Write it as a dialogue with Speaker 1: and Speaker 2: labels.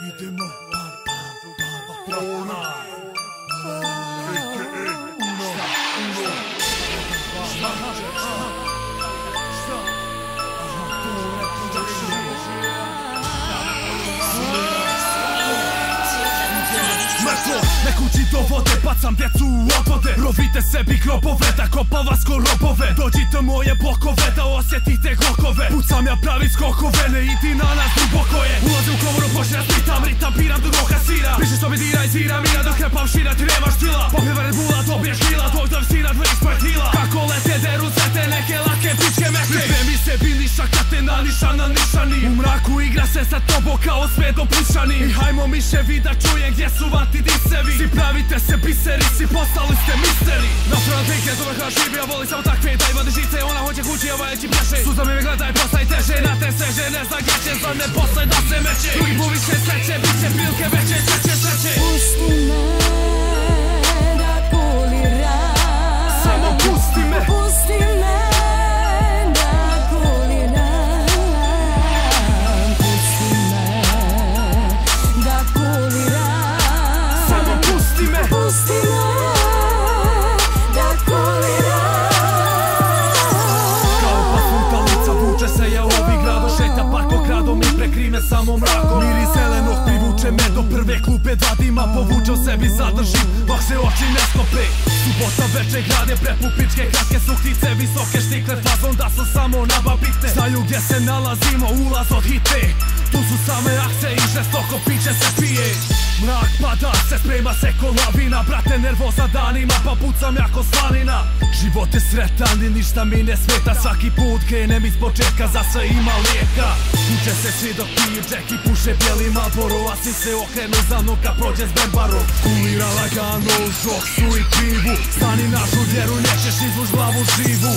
Speaker 1: Idemo.
Speaker 2: Na kući do vode, bacam djecu u odvode. Rovite sebi grobove, da kopa vas ko robove. Dođite moje blokove, da osjetite glokove. Pucam ja pravi skokove, ne idi na nas duboko je. Ulazim u komoru, počne pitam, ritam, piram do noga sira. Piše što mi dira i zira, mira dok krepam šira, ti nemaš tila. Popije Red Bulla, dobiješ hila, dok do visina dve ispred hila. Kako lete, deru zete, neke lake pičke meke. Pripremi sebi niša, kad te naniša na nišani. U mraku igra se sa tobo kao sve do pušani. I hajmo miševi da čujem gdje su vati disevi. Svi pravite se biseri, svi postali ste misteri. Na frontike zove koja živi, a voli samo takve. Daj vodi žice, ona hoće kući, a vajeći pješe. Suzami me gledaj, postaj teže, na te seže. Ne zna gdje će, zna ne postaj da se meće. Drugi put više sreće, bit će prilike veće, sreće.
Speaker 3: Pusti me da poliram.
Speaker 2: Samo pusti me.
Speaker 3: Pusti me da poliram. Pusti me da poliram.
Speaker 2: Samo pusti me.
Speaker 3: Pusti me da poliram.
Speaker 2: Kao pa puta lica vuče se ja u ovi grado. Šeta parko gradom i prekrime samo mrakom. Miri zelenog privuče me do prve klupe. Dva dima povučem sebi zadržim, dok se oči ne sklope. Subota večer grade prepupičke, kratke suktice, visoke štikle, fazon da su samo nababitne. Znaju gdje se nalazimo, ulaz od hite. Tu su same akcije i žestoko piće se pije. Mrak pada, se sprema se ko lavina. Brate nervoza danima, pa pucam jako slanina. Život je sretan i ništa mi ne smeta. Svaki put krenem iz početka, za sve ima lijeka. Uče se svi dok piju džek i puše bijeli Marlboro. A svi se okrenu za mnom kad prođe s bembarom. Kulira lagano u žoksu i krivu. Stani našu vjeru, nećeš izvuć glavu živu.